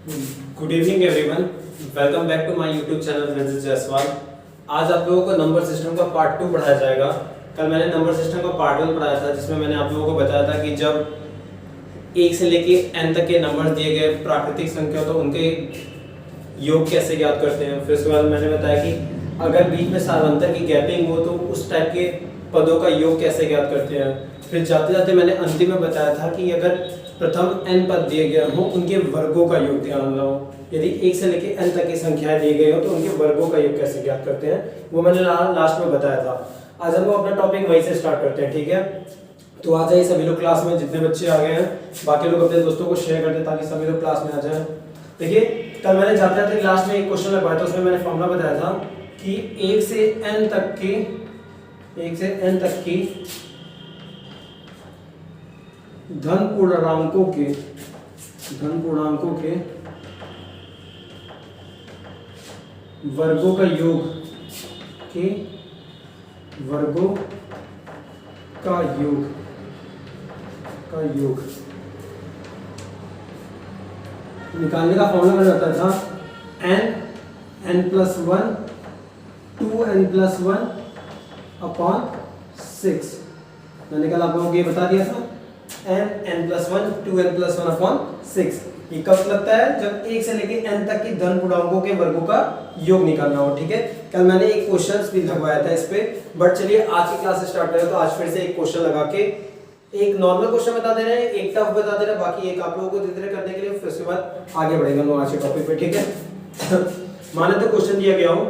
Good evening everyone, welcome back to my YouTube channel Princess Jaiswal. आज आप लोगों को नंबर सिस्टम का पार्ट 2 पढ़ाया जाएगा। कल मैंने नंबर सिस्टम का पार्ट 1 पढ़ाया था, जिसमें मैंने आप लोगों को बताया था कि जब 1 से लेके n तक के नंबर दिए गए प्राकृतिक संख्या तो उनके योग कैसे ज्ञात करते हैं। फिर उसके बाद मैंने बताया कि अगर बीच में सार्वंतर की गैपिंग हो तो उस टाइप के पदों का योग कैसे ज्ञात करते हैं। फिर जाते जाते मैंने अंतिम में बताया था कि अगर प्रथम n पद दिए गए हों उनके वर्गों का योग ध्यान रहो। यदि 1 से लेकर n तक की संख्याएं दी गई हो तो उनके वर्गों का योग कैसे ज्ञात करते हैं, वो मैंने लास्ट में बताया था। आज हम लोग अपना टॉपिक वहीं से स्टार्ट करते हैं, ठीक है। तो आ जाइए सभी लोग क्लास में, जितने बच्चे आ गए हैं, बाकी लोग अपने दोस्तों को शेयर कर दें ताकि सभी लोग क्लास में आ जाएं। देखिए, कल मैंने जाते जाते क्लास में एक क्वेश्चन लगवाया था, उसमें मैंने फॉर्मूला बताया था कि 1 से n तक की धन पूर्णांकों के वर्गों का योग निकालने का फॉर्मूला मैंने बताया था n+1 2n+1 अपॉन 6। मैंने कल आप लोगों को ये बता दिया था n+1 2n+1 अपॉन 6। ये कब लगता है? जब 1 से लेके n तक की धन पूर्णांकों के वर्गों का योग निकालना हो, ठीक है। कल मैंने एक क्वेश्चन भी लगवाया था इस पे, बट चलिए आज की क्लास स्टार्ट करें। तो आज फिर से एक क्वेश्चन लगा के एक नॉर्मल क्वेश्चन बता दे रहे हैं, एक टफ बता दे रहे हैं, बाकी एक आप लोगों को धीरे धीरे करने के लिए, फिर उसके बाद आगे बढ़ेगा हम आज के टॉपिक पे, ठीक है। माने तो क्वेश्चन दिया गया हो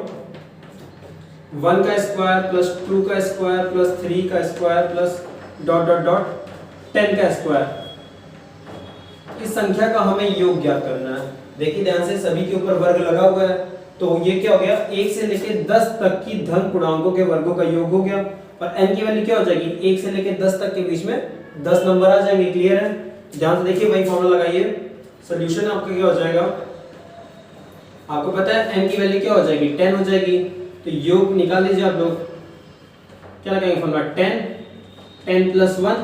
1 का स्क्वायर प्लस 2 का स्क्वायर प्लस 3 का square plus dot dot dot 10 का स्क्वायर। इस संख्या का हमें योग ज्ञात करना है। देखिए ध्यान से, सभी के ऊपर वर्ग लगा हुआ है, तो ये क्या हो गया, 1 से लेके 10 तक की धन पूर्णांकों के वर्गों का योग हो गया। और n की वैल्यू क्या हो जाएगी, 1 से लेके 10 तक के बीच में 10 नंबर आ जाएंगे। क्लियर है? ध्यान से देखिए, वही फॉर्मूला लगाइए, सॉल्यूशन आपका क्या हो जाएगा। आपको पता है n की वैल्यू क्या हो जाएगी, 10 हो जाएगी। तो योग निकाल लीजिए आप लोग। क्या लगाएंगे फॉर्मूला, 10+1।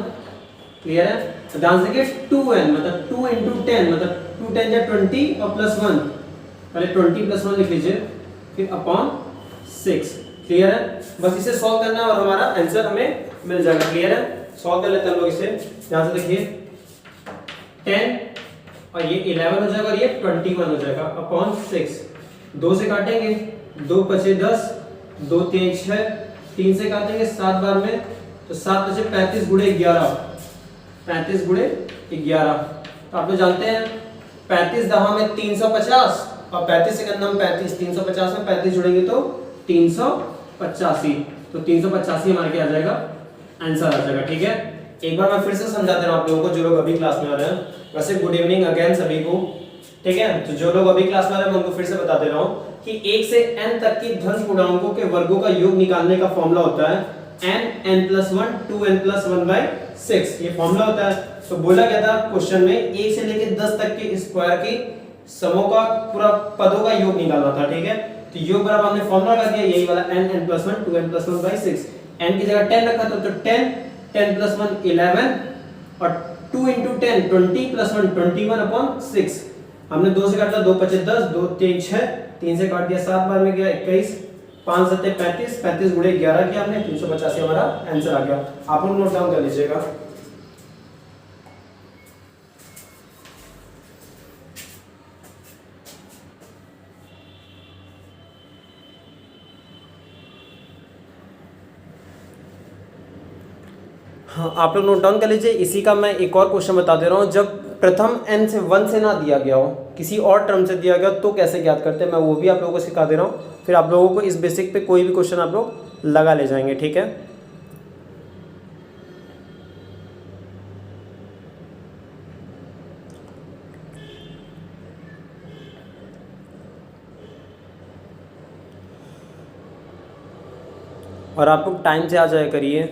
क्लियर है? तो ध्यान से देखिए 2n मतलब 2 × 10 मतलब 2 10 या 20 और +1, पहले 20+1 लिख लीजिए, फिर अपॉन 6। क्लियर है? बस इसे सॉल्व करना है और हमारा आंसर हमें मिल जाएगा। क्लियर है? सॉल्व कर लेते हैं हम लोग इसे। ध्यान से देखिए 10 और ये 11 हो जाएगा और ये 21 हो जाएगा अपॉन 6। 2 से काटेंगे, 2 × 10, 2 × 3 = 6, 3 से काटेंगे 7 बार में, तो 7 × 35 × 11, 35 × 11। तो आप लोग जानते हैं 35 दहा में 350 और 35 से करना हम 35, 350 में 35 जुड़ेंगे तो 385। तो 385 हमारे क्या आ जाएगा, आंसर आ जाएगा। ठीक है, एक बार मैं फिर से समझा दे रहा हूं आप लोगों को जो लोग अभी क्लास में आ रहे हैं। वैसे गुड इवनिंग अगेन सभी को, ठीक है। तो जो लोग अभी क्लास में आ रहे हैं मैं उनको फिर से बता दे रहा हूं कि 1 से n तक की धन पूर्णांकों के वर्गों का योग निकालने का फॉर्मूला होता है n+1 2n+1/6। ये फॉर्मूला होता है। तो बोला गया था क्वेश्चन में 1 से लेकर 10 तक के स्क्वायर की समों का पूरा पदों का योग निकालना था, ठीक है। तो योग बराबर हमने फॉर्मूला लगा दिया, यही वाला n+1 2n+1/6। n की जगह 10 रखा तो 10, 10+1 11 और 2 × 10 20 + 1 21/6। हमने 2 से काटा, 2 × 5 10, 2 × 3 6, 3 से काट दिया 7 बार में गया 21, 5 × 7 35, 35 × 11 किया हमने, 385 हमारा आंसर आ गया। आप लोग नोट डाउन कर लीजिएगा। हाँ, आप लोग नोट डाउन कर लीजिए। इसी का मैं एक और क्वेश्चन बता दे रहा हूँ। जब प्रथम n से 1 से ना दिया गया हो, किसी और टर्म से दिया गया तो कैसे ज्ञात करते हैं, मैं वो भी आप लोगों को सिखा दे रहा हूँ। फिर आप लोगों को इस बेसिक पे कोई भी क्वेश्चन आप लोग लगा ले जाएंगे, ठीक है। और आप लोग टाइम से आ जाया करिए।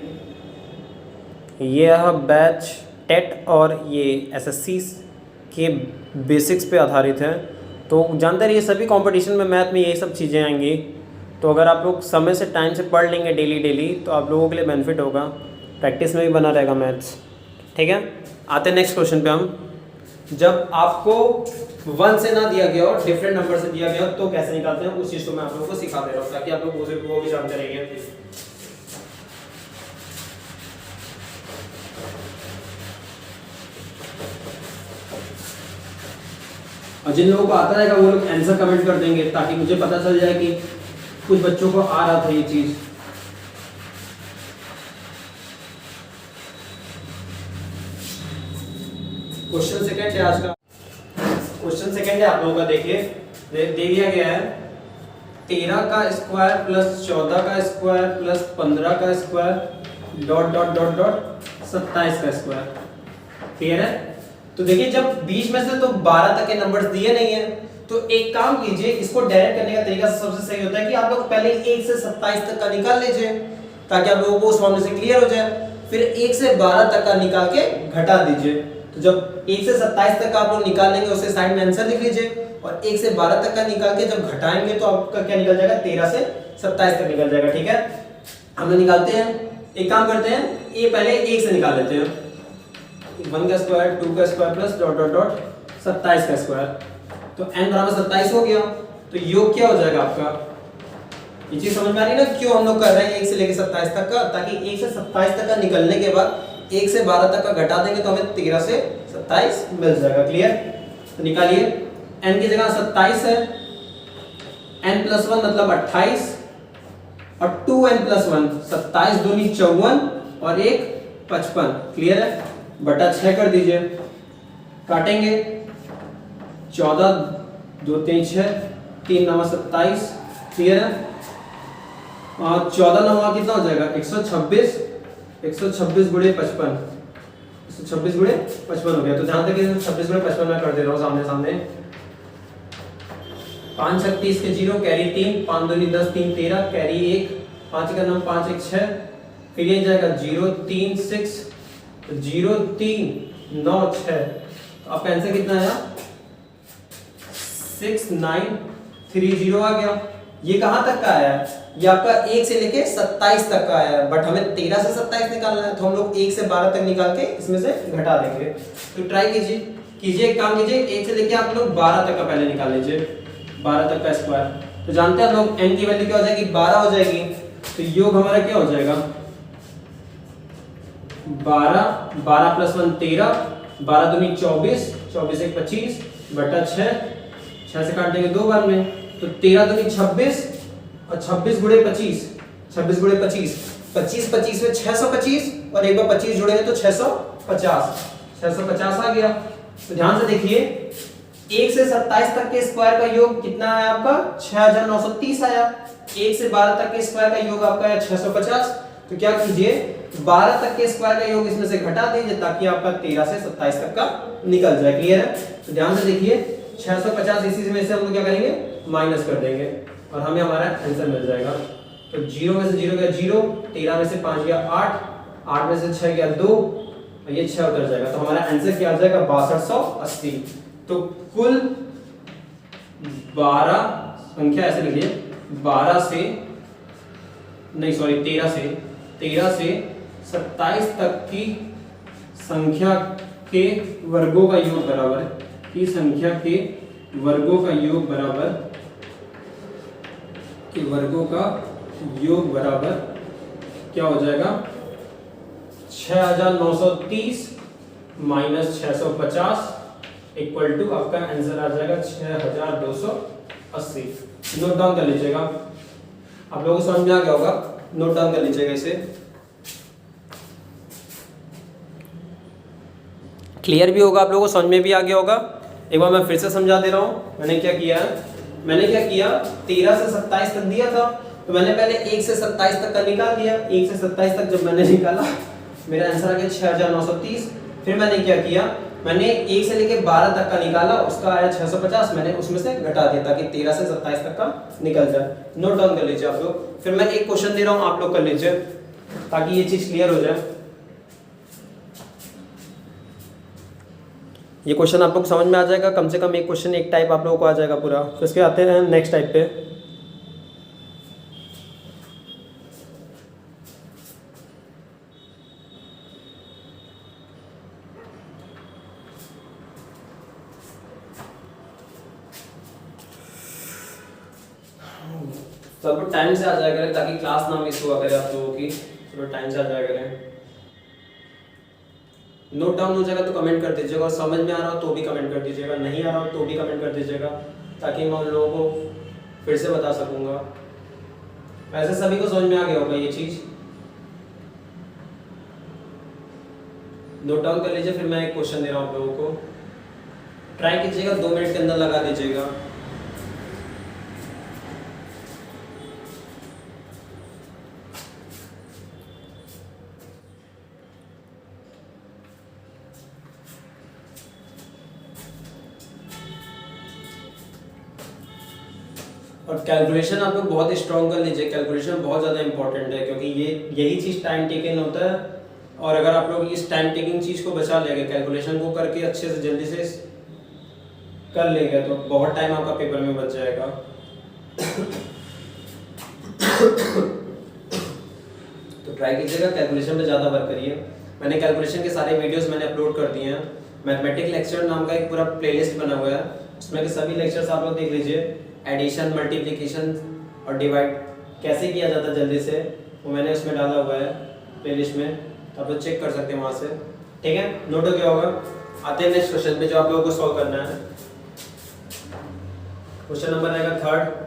यह बैच टेट और ये एसएससी के बेसिक्स पे आधारित है। तो जानते रहिए सभी कंपटीशन में मैथ में यही सब चीज़ें आएंगी। तो अगर आप लोग समय से टाइम से पढ़ लेंगे डेली डेली तो आप लोगों के लिए बेनिफिट होगा, प्रैक्टिस में भी बना रहेगा मैथ्स। ठीक है, आते हैं नेक्स्ट क्वेश्चन पे हम। जब आपको 1 से ना दिया गया हो, डिफरेंट नंबर से दिया गया हो, तो कैसे निकालते हैं उस चीज को मैं आप लोगों को सिखा दे रहा हूँ ताकि आप लोग वो भी जानते रहिए। और जिन लोगों को आता रहेगा वो लोग आंसर कमेंट कर देंगे ताकि मुझे पता चल जाए कि कुछ बच्चों को आ रहा था ये चीज। क्वेश्चन सेकंड है आज का। क्वेश्चन सेकंड है आप लोगों का, देखिए दे दिया गया है 13 का स्क्वायर प्लस 14 का स्क्वायर प्लस 15 का square dot dot dot dot 27 का स्क्वायर। क्लियर है? तो देखिए जब बीच में से तो 12 तक के नंबर्स दिए नहीं है, तो एक काम कीजिए, इसको डायरेक्ट करने का तरीका सबसे सही होता है कि आप लोग पहले 1 से 27 तक का निकाल लीजिए ताकि आप लोगों को उस फॉर्मूले से क्लियर हो जाए। फिर 1 से 12 तक का निकाल के घटा दीजिए। तो जब 1 से 27 तक का आप लोग निकाल लेंगे उसके साइड में आंसर लिख लीजिए, और 1 से 12 तक का निकाल के जब घटाएंगे तो आपका क्या निकल जाएगा, 13 से 27 तक निकल जाएगा। ठीक है, हम लोग निकालते हैं। एक काम करते हैं, ये पहले 1 से निकाल लेते हैं। 1 का स्क्वायर 2 का square plus dot dot dot 27 का स्क्वायर, तो n बराबर 27 हो गया। तो योग क्या हो जाएगा आपका, ये चीज समझ में आ रही है ना क्यों हम लोग कर रहे हैं 1 से लेकर 27 तक का, ताकि 1 से 27 तक का निकलने के बाद 1 से 12 तक का घटा देंगे तो हमें 13 से 27 मिल जाएगा। क्लियर? तो निकालिए, n की जगह 27 है, n प्लस 1 मतलब 28 और 2n प्लस 1 27 दूनी 54 और 1 55। क्लियर है? बटा 6 कर दीजिए, काटेंगे 14 2 3 6 3 9 27। क्लियर है? और 14 9 कितना हो जाएगा 126, 126 गुणे 55, 126 गुणे 55 हो गया। तो ध्यान रखिए 26 गुणे 55 मैं कर दे रहा हूँ सामने सामने। 5 6 30 के 0 कैरी 3, 5 2 10 3 13 कैरी 1, 5 का नाम 5 1 6, फिर ये जाएगा 0 3 6 0 3 9 6। तो आपका आंसर कितना आया 6930 आ गया। ये कहां तक का आया है, ये आपका 1 से लेके 27 तक का आया है, बट हमें 13 से 27 निकालना है तो हम लोग 1 से 12 तक निकाल के इसमें से घटा देंगे। तो ट्राई कीजिए एक काम कीजिए, 1 से लेके आप लोग 12 तक का पहले निकाल लीजिए, 12 तक का स्क्वायर। तो जानते हैं आप लोग n की वैल्यू क्या हो जाएगी 12 हो जाएगी। तो योग हमारा क्या हो जाएगा 12 12 प्लस 1 13, 12 दूनी 24, 24 1 25 बटा 6, 6 से काट देंगे 2 बार में, तो 13 दूनी 26 और 26 गुणे 25, 26 गुणे 25, 25 25 में 625 और एक बार 25 जोड़ेंगे तो 650, 650 आ गया। तो ध्यान से देखिए 1 से 27 तक के स्क्वायर का योग कितना आया आपका 6930 आया, 1 से 12 तक के स्क्वायर का योग आपका है 650। तो क्या कीजिए 12 तक के स्क्वायर का योग इसमें से घटा दीजिए ताकि आपका 13 से 27 तक का निकल जाए। क्लियर है? तो ध्यान से देखिए 650 इसी में से हम लोग क्या करेंगे माइनस कर देंगे और हमें हमारा आंसर मिल जाएगा। तो 0 में से 0 गया 0, 13 में से 5 गया 8, 8 में से 6 गया 2 और ये 6 उतर जाएगा। तो हमारा आंसर क्या आ जाएगा 6280। तो कुल 12 संख्या ऐसे लिखिए 13 से 27 तक की संख्या के वर्गों का योग बराबर की संख्या के वर्गों का योग बराबर के वर्गों का योग बराबर क्या हो जाएगा 6930 माइनस 650 इक्वल टू आपका आंसर आ जाएगा 6280। नोट डाउन कर लीजिएगा, आप लोगों को समझ में आ गया होगा, नोट डाउन कर लीजिएगा इसे। क्लियर भी होगा, आप लोगों को समझ में भी आ गया होगा। एक बार मैं फिर से समझा दे रहा हूं। मैंने क्या किया 13 से 27 तक दिया था, तो मैंने पहले 1 से 27 तक का निकाल दिया। 1 से 27 तक जब मैंने निकाला मेरा आंसर आ गया 6930। फिर मैंने क्या किया, मैंने 1 से लेके 12 तक का निकाला, उसका आया 650, मैंने उसमें से घटा दिया ताकि 13 से 27 तक का निकल जाए। नोट डाउन कर लीजिए आप लोग। फिर मैं एक क्वेश्चन दे रहा हूं, आप लोग कर लीजिए ताकि ये चीज क्लियर हो जाए। ये क्वेश्चन आप लोग समझ में आ जाएगा, कम से कम एक क्वेश्चन एक टाइप आप लोगों को आ जाएगा पूरा। तो इसके आते हैं नेक्स्ट टाइप पे। सब टाइम से आ जाया करें ताकि क्लास ना मिस हुआ करे आप लोगों की। थोड़ा टाइम से आ जाया करें। नोट डाउन हो जाएगा तो कमेंट कर दीजिएगा, और समझ में आ रहा हो तो भी कमेंट कर दीजिएगा, नहीं आ रहा हो तो भी कमेंट कर दीजिएगा, ताकि मैं उन लोगों को फिर से बता सकूंगा। वैसे सभी को समझ में आ गया होगा ये चीज़। नोट डाउन कर लीजिए, फिर मैं एक क्वेश्चन दे रहा हूँ आप लोगों को, ट्राई कीजिएगा 2 मिनट के अंदर लगा दीजिएगा। और कैलकुलेशन आप लोग बहुत स्ट्रॉन्ग कर लीजिए, कैलकुलेशन बहुत ज़्यादा इंपॉर्टेंट है, क्योंकि ये यही चीज़ टाइम टेकन होता है। और अगर आप लोग इस टाइम टेकिंग चीज़ को बचा लेंगे, कैलकुलेशन को करके अच्छे से जल्दी से कर लेंगे, तो बहुत टाइम आपका पेपर में बच जाएगा। तो ट्राई कीजिएगा, कैलकुलेशन पे ज़्यादा वर्क करिए। मैंने कैलकुलेशन के सारे वीडियोस मैंने अपलोड कर दिए हैं। मैथमेटिक लेक्चर नाम का एक पूरा प्लेलिस्ट बना हुआ है, उसमें के सभी लेक्चर्स आप लोग देख लीजिए। एडिशन, मल्टीप्लिकेशन और डिवाइड कैसे किया जाता है जल्दी से, वो मैंने उसमें डाला हुआ है प्लेलिस्ट में, तो आप लोग चेक कर सकते हैं वहाँ से। ठीक है, नोट हो गया होगा। आते हैं नेक्स्ट क्वेश्चन पे जो आप लोगों को सॉल्व करना है। क्वेश्चन नंबर रहेगा 3rd।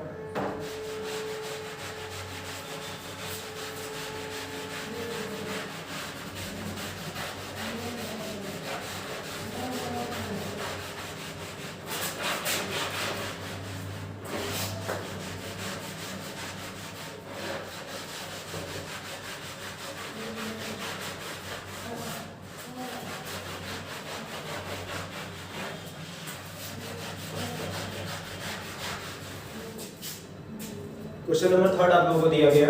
क्वेश्चन नंबर 3rd आप लोगों को दिया गया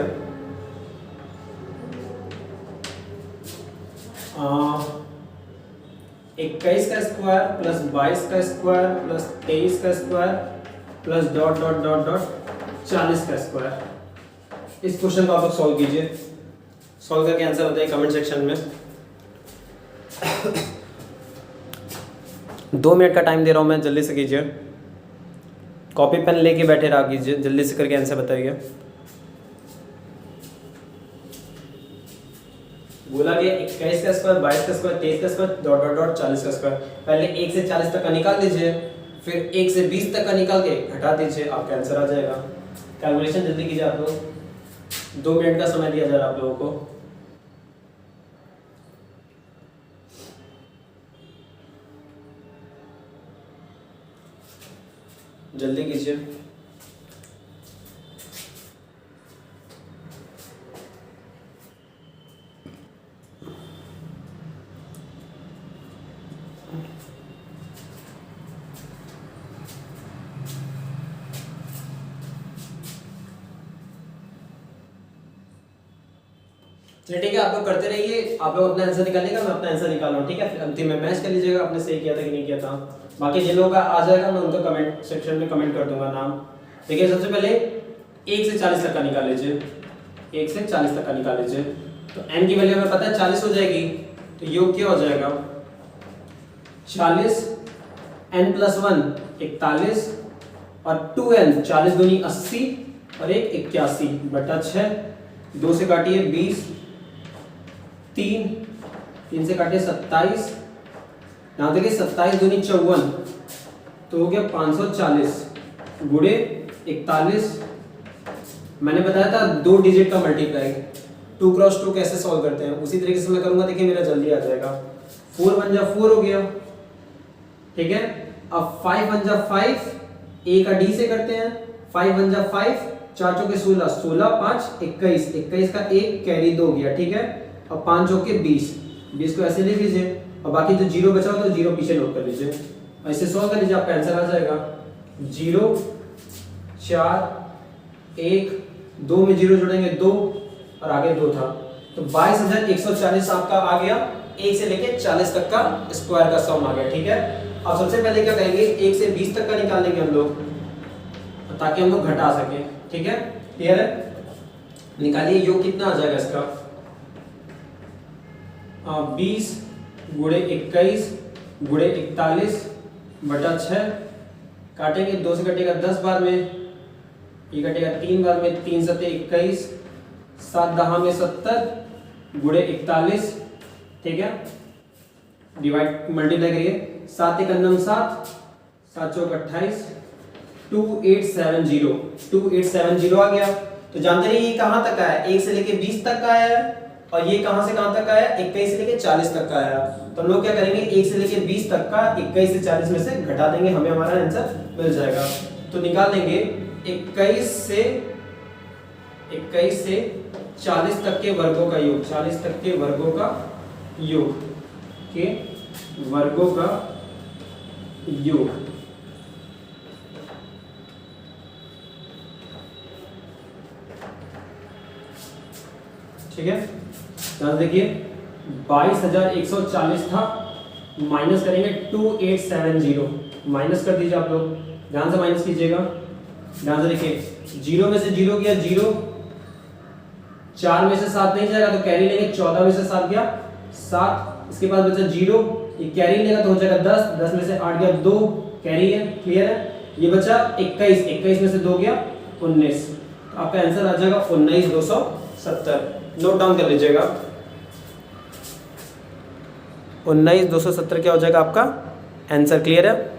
21 का स्क्वायर प्लस 22 का स्क्वायर प्लस 23 का square plus dot dot dot dot 40 का स्क्वायर। इस क्वेश्चन को आप लोग सॉल्व कीजिए। सॉल्व करके आंसर बताइए कमेंट सेक्शन में। 2 मिनट का टाइम दे रहा हूँ मैं, जल्दी से कीजिए। कॉपी पेन लेके बैठे रहा कीजिए, जल्दी से करके आंसर बताइए। बोला गया 21 का स्क्वायर, 22 का स्क्वायर, 23 का स्क्वायर, डॉट डॉट डॉट 40 का स्क्वायर। पहले 1 से 40 तक का निकाल दीजिए, फिर 1 से 20 तक का निकाल के घटा दीजिए, आपका आंसर आ जाएगा। कैलकुलेशन जल्दी कीजिए आप लोग, 2 मिनट का समय दिया जा रहा है आप लोगों को। जल्दी कीजिए। चलिए ठीक है, आप लोग करते रहिए, आप लोग अपना आंसर निकालिएगा, मैं अपना आंसर निकाल रहा हूँ। ठीक है, फिर अंतिम में मैच कर लीजिएगा आपने सही किया था कि नहीं किया था। बाकी जिन लोगों का आ जाएगा मैं उनका कमेंट सेक्शन में कमेंट कर दूंगा नाम। देखिए सबसे पहले 1 से 40 तक का निकाल लीजिए, 1 से 40 तक का निकाल लीजिए। तो n की वैल्यू हमें पता है 40 हो जाएगी, तो योग क्या हो जाएगा 40 n + 1 41 और 2n 40 दूनी 80 और 1 81 बटा 6। 2 से काटिए 20, 3 से काटिए 27, यहाँ देखिए 27 दूनी 54, तो हो गया 540 गुणे 41। मैंने बताया था 2 डिजिट का मल्टीप्लाई, 2 क्रॉस 2 कैसे सॉल्व करते हैं, उसी तरीके से मैं करूंगा। देखिए मेरा जल्दी आ जाएगा। 4 × 1 = 4 हो गया। ठीक है, अब 5 × 1 = 5, a का d से करते हैं। 5 × 1 = 5, 4 चौके 16, 16 5 21, 21 का 1 कैरी 2 गया। ठीक है, अब 5 चौके 20, 20 को ऐसे लिख लीजिए और बाकी जो 0 बचा हो तो 0 पीछे नोट कर लीजिए। ऐसे सॉल्व कर लीजिए, आपका आंसर आ जाएगा 0 4 1, 2 में 0 जोड़ेंगे 2 और आगे 2 था, तो 22,140 आपका आ गया। 1 से लेके 40 तक का स्क्वायर का सम आ गया। ठीक है, अब सबसे पहले क्या करेंगे 1 से 20 तक का निकाल लेंगे हम लोग, ताकि हम लोग घटा सके। ठीक है, क्लियर है? निकालिए योग कितना आ जाएगा इसका 20 गुणे 21 गुणे 41 बटा 6। काटेंगे 2 से कटेगा 10 बार में ये कटेगा 3 बार में, 3 सते 21, 7 दहा में 70 गुणे 41, ठीक है, डिवाइड मल्टीप्लाई करिए, 7 एक अन्नम 7, 7 चौक 28, 2870 आ गया। तो जानते हैं ये कहाँ तक आया, 1 से लेके 20 तक का आया, और ये कहाँ से कहाँ तक का आया, 21 से लेके 40 तक का आया। तो हम लोग क्या करेंगे, 1 से लेके 20 तक का 21 से 40 में से घटा देंगे, हमें हमारा आंसर मिल जाएगा। तो निकाल देंगे 21 से 40 तक के वर्गों का योग, 40 तक के वर्गों का योग के वर्गों का योग। ठीक है, ध्यान देखिए 22,140 था, माइनस करेंगे 2870, माइनस कर दीजिए आप लोग, ध्यान से माइनस कीजिएगा, ध्यान से देखिए, 0 में से 0 गया 0, 4 में से 7 नहीं जाएगा तो कैरी लेंगे, 14 में से 7 गया 7, इसके बाद बचा 0, ये कैरी लेगा तो हो जाएगा 10, 10 में से 8 गया 2, कैरी है, क्लियर है। ये बचा 21, 21 में से 2 गया 19, तो आपका आंसर आ जाएगा 19,270। नोट डाउन कर लीजिएगा, 19,270 क्या हो जाएगा आपका आंसर, क्लियर है।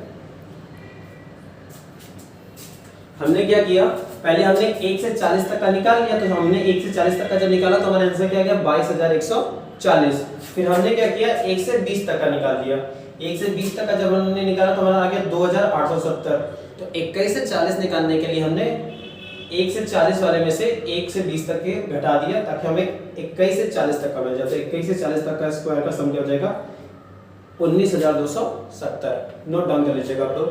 हमने क्या किया, पहले हमने 1 से 40 तक का निकाल लिया, तो हमने 1 से 40 तक का जब निकाला तो हमारा आंसर क्या गया 22,140। फिर हमने क्या किया, 1 से 20 तक का निकाल लिया, 1 से 20 तक का जब हमने निकाला तो हमारा आ गया 2,870। तो 21 से 40 निकालने के लिए हमने 1 से 40 वाले में से 1 से 20 तक के घटा दिया, ताकि हमें 21 से 40 तक का मिल जाए। तो 21 से 40 तक का स्क्वायर का सम क्या हो जाएगा 19,270। नोट डाउन कर लीजिएगा आप लोग।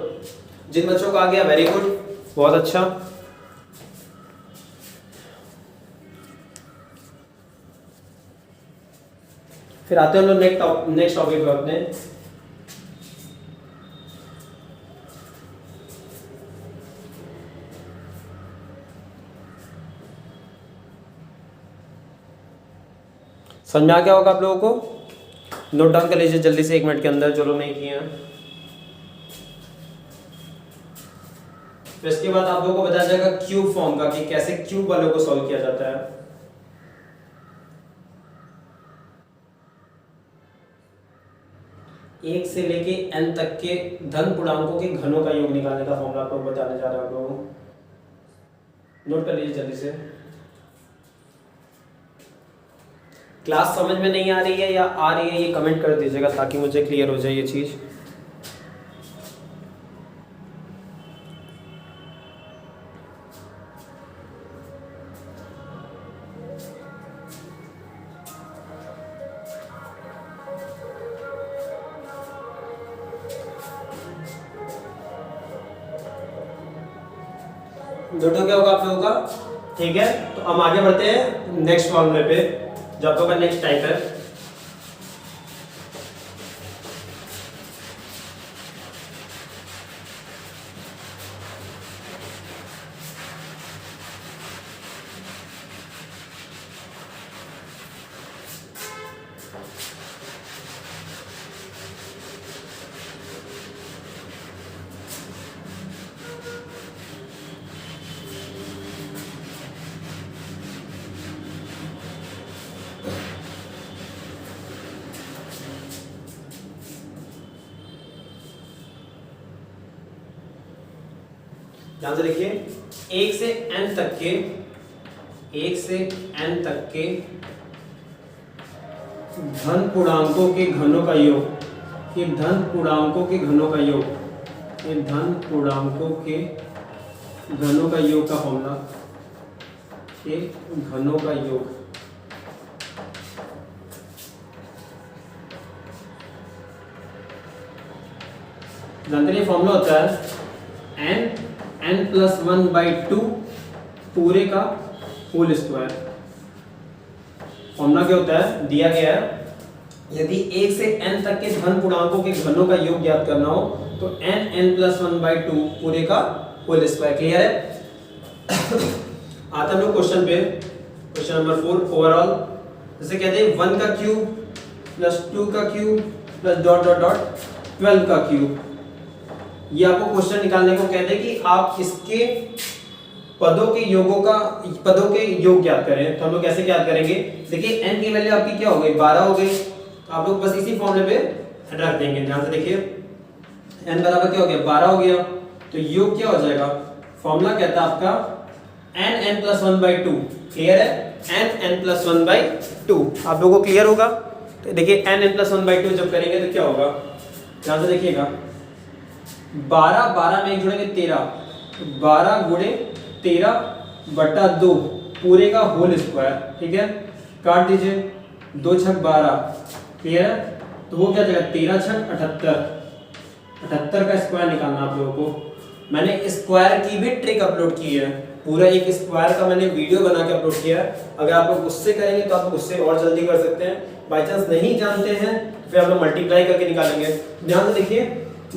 जिन बच्चों को आ गया वेरी गुड, बहुत अच्छा। फिर आते हैं हम लोग नेक्स्ट टॉपिक पे अपने। समझ में आ गया होगा आप लोगों को, नोट डाउन कर लीजिए जल्दी से 1 मिनट के अंदर जो लोग नहीं किए हैं। तो इसके बाद आप लोगों को बताया जाएगा क्यूब फॉर्म का, कि कैसे क्यूब वालों को सॉल्व किया जाता है। एक से लेके n तक के धन पूर्णांकों के घनों का योग निकालने का फॉर्मूला आप लोग बताने जा रहे हैं आप लोगों को। नोट कर लीजिए जल्दी से। क्लास समझ में नहीं आ रही है या आ रही है, ये कमेंट कर दीजिएगा ताकि मुझे क्लियर हो जाए ये चीज़। नोट क्या होगा आप लोगों का, ठीक है। तो हम आगे बढ़ते हैं नेक्स्ट फॉर्मूले पे, जो आप लोगों का नेक्स्ट टाइप है। ध्यान से देखिए, 1 से n तक के, 1 से n तक के धन पूर्णांकों के घनों का योग, ये धन पूर्णांकों के घनों का योग, ये धन पूर्णांकों के घनों का योग का फॉर्मूला, ये घनों का योग। जानते हैं फॉर्मूला होता है n+1/2 पूरे का होल स्क्वायर। फॉर्मूला क्या होता है, दिया गया है, यदि 1 से n तक के धन पूर्णांकों के घनों का योग ज्ञात करना हो तो n+1/2 पूरे का होल स्क्वायर। क्लियर है। आता हम लोग क्वेश्चन पे, क्वेश्चन नंबर 4 ओवरऑल। जैसे कहते हैं 1 का क्यूब प्लस 2 का cube plus dot dot dot 12 का क्यूब। ये आपको क्वेश्चन निकालने को कहते हैं कि आप इसके पदों के योग ज्ञात करें, तो हम लोग कैसे ज्ञात करेंगे? देखिए n की वैल्यू आपकी क्या हो गई? 12 हो गई। तो आप लोग बस इसी फॉर्मूले पे रख देंगे। ध्यान से देखिए, n बराबर क्या हो गया? 12 हो गया। तो योग क्या हो जाएगा? फॉर्मूला कहता है आपका n plus 1/2। क्लियर है? n plus 1/2 आप लोगों को क्लियर होगा? तो देखिए n plus 1/2 जब करेंगे तो क्या होगा? ध्यान से देखिएगा, 12 में एक जुड़ेंगे 13, 12 गुणे 13/2 पूरे का होल स्क्वायर। ठीक है, काट दीजिए, 2 छक 12। क्लियर है? तो वो क्या जाएगा? 13 छक 78, 78 का स्क्वायर निकालना आप लोगों को। मैंने स्क्वायर की भी ट्रिक अपलोड की है, पूरा एक स्क्वायर का मैंने वीडियो बना के अपलोड किया है। अगर आप लोग उससे करेंगे तो आप लोग उससे और जल्दी कर सकते हैं। बाई चांस नहीं जानते हैं तो फिर आप लोग मल्टीप्लाई करके निकालेंगे। ध्यान से देखिए,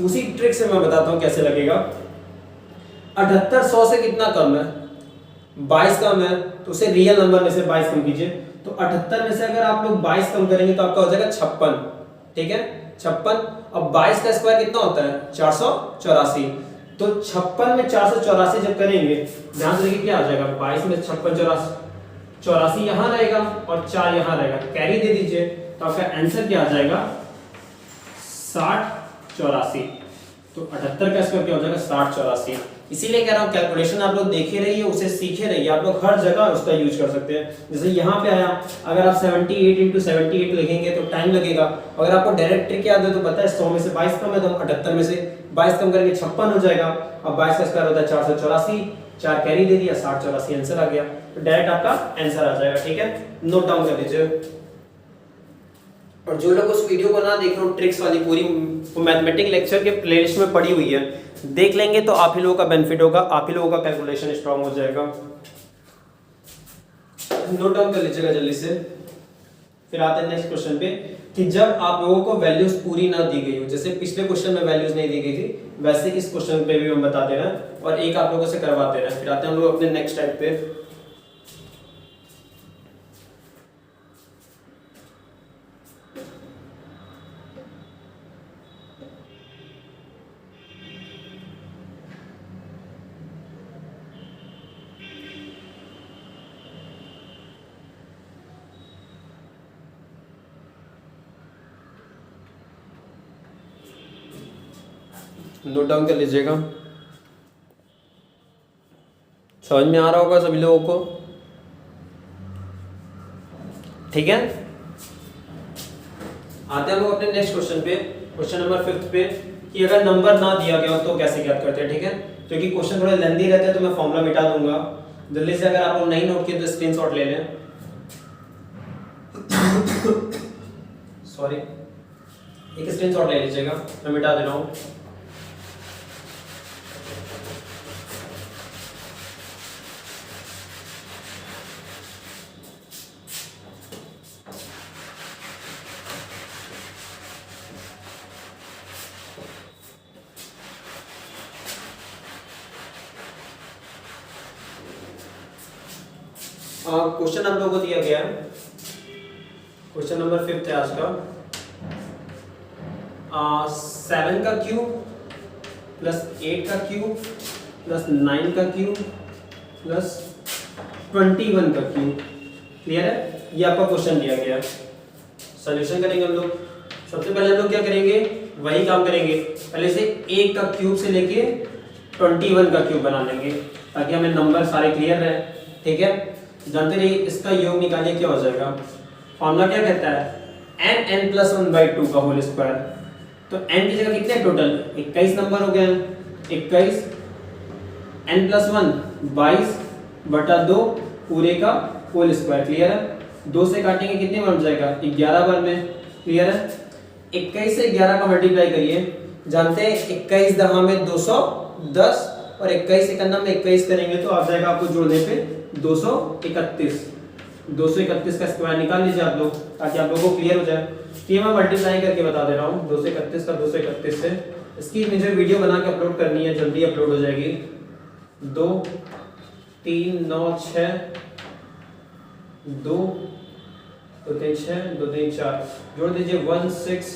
उसी ट्रिक से मैं बताता हूँ कैसे लगेगा। 78 100 से कितना कम है? 22 कम है, तो उसे रियल नंबर में से 22 कम कीजिए। तो 78 में से अगर आप लोग 22 कम करेंगे तो आपका हो जाएगा 56। ठीक है, 56। अब 22 का स्क्वायर कितना होता है? 484। तो 56 में 484 जब करेंगे, ध्यान से देखिए क्या आ जाएगा? 22 में 56 84 यहाँ रहेगा और 4 यहाँ रहेगा, कैरी दे दीजिए। तो आपका आंसर क्या आ जाएगा? 60 84। तो 78 का स्क्वायर क्या हो जाएगा? 60 84। इसीलिए कह रहा हूँ कैलकुलेशन आप लोग देखे रहिए, उसे सीखे रहिए। आप लोग हर जगह उसका यूज कर सकते हैं। जैसे यहाँ पे आया, अगर आप 78 × 78 लिखेंगे तो टाइम लगेगा। अगर आपको डायरेक्ट ट्रिक याद है तो पता है 100 में से 22 कम है तो 78 में से 22 कम करेंगे 56 हो जाएगा। अब 22 का स्क्वायर होता है 484, 4 कैरी दे दिया, 60 84 आंसर आ गया। तो डायरेक्ट आपका आंसर आ जाएगा। ठीक है, नोट डाउन कर लीजिए। और जो लोग उस वीडियो को ना देख रहे हो, ट्रिक्स वाली पूरी मैथमेटिक्स लेक्चर के प्लेलिस्ट में पड़ी हुई है, देख लेंगे तो आप ही लोगों का बेनिफिट होगा, आप ही लोगों का कैलकुलेशन स्ट्रांग हो जाएगा। नोट डाउन कर लीजिएगा जल्दी से। फिर आते हैं नेक्स्ट क्वेश्चन पे कि जब आप लोगों को वैल्यूज पूरी ना दी गई हो, जैसे पिछले क्वेश्चन में वैल्यूज नहीं दी गई थी, वैसे इस क्वेश्चन पे भी हम बता दे रहे हैं और एक आप लोगों से करवा दे रहे हैं। फिर आते हैं हम लोग अपने नेक्स्ट टाइप पे। नोट डाउन कर लीजिएगा। समझ में आ रहा होगा सभी लोगों को? ठीक है, आते हैं लोग अपने नेक्स्ट क्वेश्चन पे, क्वेश्चन नंबर 5 पे कि अगर नंबर ना दिया गया हो तो कैसे ज्ञात करते हैं। ठीक है, क्योंकि क्वेश्चन थोड़े लेंथी रहते हैं तो मैं फॉर्मूला मिटा दूंगा जल्दी से। अगर आप लोग नहीं नोट किए तो स्क्रीनशॉट ले लें। सॉरी, एक स्क्रीनशॉट ले लीजिएगा, मैं मिटा दे रहा हूँ। क्वेश्चन हम लोगों को दिया गया है, क्वेश्चन नंबर 5 है आज का। 7 का क्यूब प्लस 8 का क्यूब प्लस 9 का क्यूब प्लस 21 का क्यूब। क्लियर है? ये आपका क्वेश्चन दिया गया है। सॉल्यूशन करेंगे हम लोग। सबसे पहले हम लोग क्या करेंगे? वही काम करेंगे, पहले से 1 का क्यूब से लेके 21 का क्यूब बना लेंगे ताकि हमें नंबर सारे क्लियर रहे। ठीक है, जानते रहिए। इसका योग निकालिए, क्या हो जाएगा? फॉर्मूला क्या कहता है? n plus 1/2 का होल स्क्वायर। तो n की जगह कितने टोटल? 21 नंबर हो गए। 21 n plus 1 22/2 पूरे का होल स्क्वायर। क्लियर है? 2 से काटेंगे कितने बार जाएगा? 11 बार में। क्लियर है? 21 से 11 का मल्टीप्लाई करिए। जानते हैं 21 दहा में 210 और 21 51 में 21 करेंगे तो आ जाएगा आपको जोड़ने पे 231। 231 का स्क्वायर निकाल लीजिए आप लोग ताकि आप लोगों को क्लियर हो जाए। ये मैं मल्टीप्लाई करके बता दे रहा हूँ 231 का 231 से। इसकी मुझे वीडियो बना के अपलोड करनी है, जल्दी अपलोड हो जाएगी। 2 3 9 6 2 2 3 6 2 3 4 जोड़ दीजिए 1 6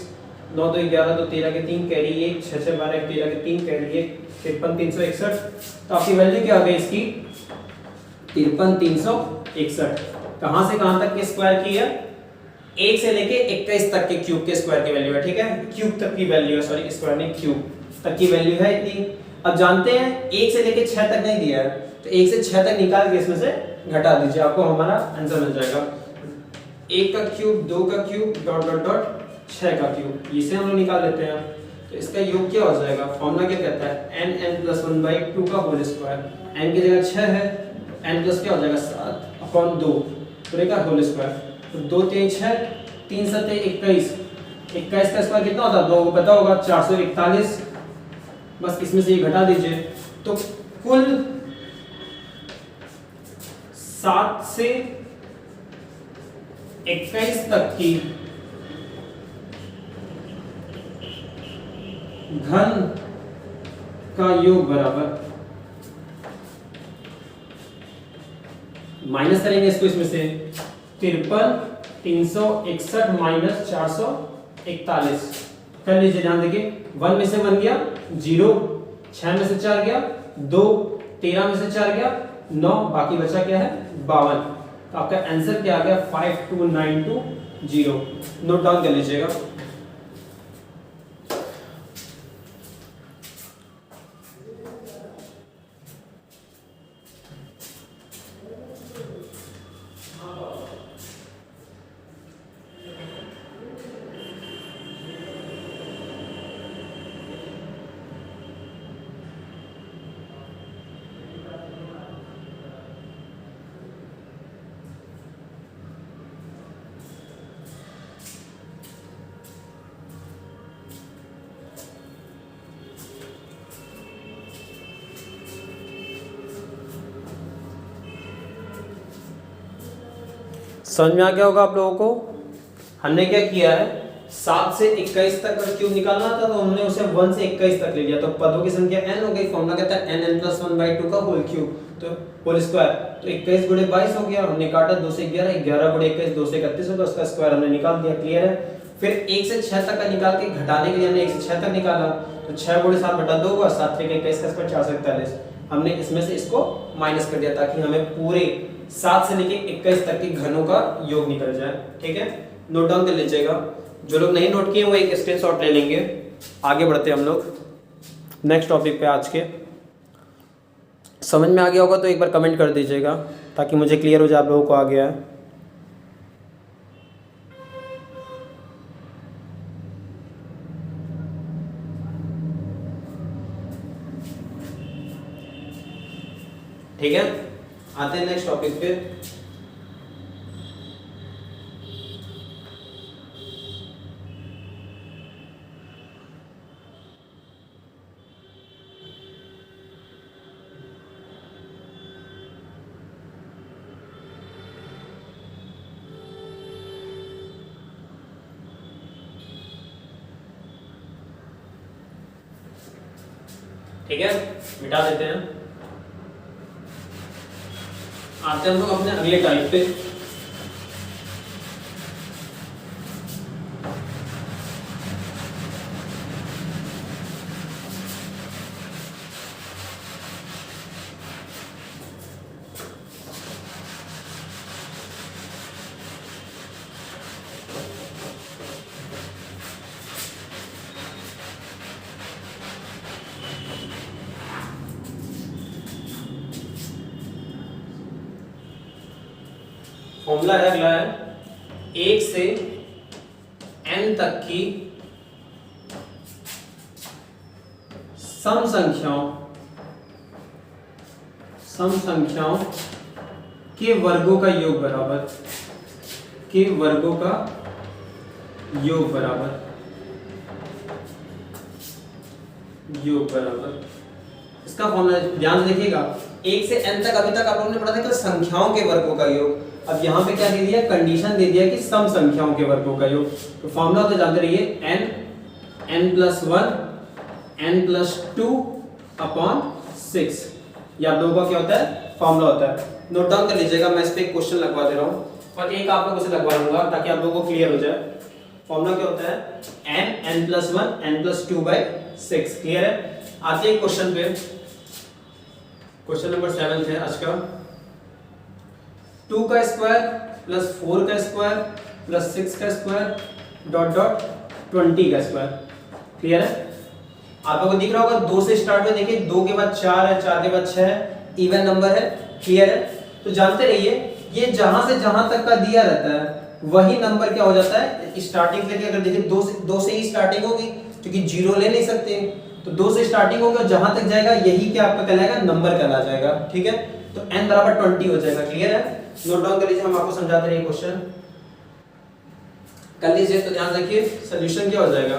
9 2 11 2 13 के 3 कैरी 1 6 6 12 13 के 3 कैरी 1 53 361। तो आपकी वैल्यू क्या आ गई इसकी? 53,361। कहां से कहां तक के स्क्वायर की है? 1 से लेके 21 तक के क्यूब के स्क्वायर की वैल्यू है, ठीक है, क्यूब तक की वैल्यू है, सॉरी स्क्वायर नहीं, क्यूब तक की वैल्यू है इतनी। अब जानते हैं 1 से लेके 6 तक नहीं दिया है, तो 1 से 6 तक निकाल के इसमें से घटा दीजिए, आपको हमारा आंसर मिल जाएगा। 1 का क्यूब, 2 का क्यूब, डॉट डॉट डॉट 6 का क्यूब, इसे हम लोग निकाल लेते हैं। तो इसका योग क्या हो जाएगा? फॉर्मूला क्या कहता है? n+1/2 का होल स्क्वायर। n की जगह 6 है, n प्लस क्या हो जाएगा 7/2 पूरे का होल स्क्वायर। तो 2 3 6, 3 7 21, 21 का स्क्वायर कितना होता है? आपको पता होगा 441। बस इसमें से ये घटा दीजिए, तो कुल 7 से 21 तक की घन का योग बराबर, माइनस करेंगे इसको इसमें से, 53,361 माइनस 441 कर लीजिए। ध्यान देखिए, 1 में से 1 गया 0, 6 में से 4 गया 2, 13 में से 4 गया 9, बाकी बचा क्या है? 52। तो आपका आंसर क्या आ गया? 52920। नोट डाउन कर लीजिएगा। समझ में आ गया होगा आप लोगों को। हमने क्या किया है, 7 से 21 तक का क्यूब निकालना था, तो हमने उसे 1 से 21 तक ले लिया, तो पदों की संख्या n हो गई। फॉर्मूला कहता है n+1/2 का होल क्यूब, तो होल स्क्वायर। तो 21 गुणे 22 हो गया, हमने काटा 2 से 11, 11 गुणे 21 2 से 31 होगा, उसका स्क्वायर हमने निकाल दिया। क्लियर है? फिर 1 से 6 तक का निकाल के घटाने के लिए हमने 1 से 6 तक निकाला, तो 6 गुणे 7 बटा 2 हुआ, 7 3 21 का स्क्वायर 441। हमने इसमें से इसको माइनस कर दिया ताकि हमें पूरे 7 से लेके 21 तक के घनों का योग निकल जाए। ठीक है, नोट डाउन कर लीजिएगा। जो लोग नहीं नोट किए वो एक स्क्रीनशॉट ले लेंगे। आगे बढ़ते हैं हम लोग नेक्स्ट टॉपिक पे। आज के समझ में आ गया होगा तो एक बार कमेंट कर दीजिएगा ताकि मुझे क्लियर हो जाए आप लोगों को आ गया है। ठीक है, आते हैं नेक्स्ट टॉपिक पे। ठीक है, मिटा देते हैं। आते हैं हम लोग अपने अगले टाइप पे। फॉर्मूला है अगला है 1 से n तक की सम संख्याओं के वर्गों का योग बराबर, के वर्गों का योग बराबर, इसका फॉर्मूला ध्यान से देखिएगा। 1 से n तक अभी तक आप लोगों ने पढ़ा था कि संख्याओं के वर्गों का योग। अब यहाँ पे क्या दे दिया, कंडीशन दे दिया कि सम संख्याओं के वर्गों का योग। तो फॉर्मूला तो जानते रहिए, n+1 n+2/6। ये आप लोगों का क्या होता है, फॉर्मूला होता है। नोट डाउन कर लीजिएगा, मैं इस पे एक क्वेश्चन लगवा दे रहा हूँ और एक आप लोगों से लगवा लूंगा ताकि आप लोगों को क्लियर हो जाए। फॉर्मूला क्या होता है, n+1 n+2/6। क्लियर है? आते हैं क्वेश्चन पे। क्वेश्चन नंबर 7 है आज का। 2 का स्क्वायर प्लस 4 का स्क्वायर प्लस 6 का स्क्वायर डॉट डॉट 20 का स्क्वायर। क्लियर है? आप लोगों को दिख रहा होगा 2 से स्टार्ट हुए, देखिए 2 के बाद 4 है, 4 के बाद 6 है, इवन नंबर है। क्लियर है? तो जानते रहिए ये जहां से जहां तक का दिया रहता है वही नंबर क्या हो जाता है स्टार्टिंग लेके। अगर देखिए 2 से ही स्टार्टिंग होगी क्योंकि जीरो ले नहीं सकते, तो 2 से स्टार्टिंग होगा, जहां तक जाएगा यही क्या आपका कहलाएगा नंबर कहला जाएगा। ठीक है? तो n बराबर 20 हो जाएगा। क्लियर है? नोट डाउन कर लीजिए, हम आपको समझाते रहिए, क्वेश्चन कर लीजिए। तो ध्यान रखिए सॉल्यूशन क्या हो जाएगा,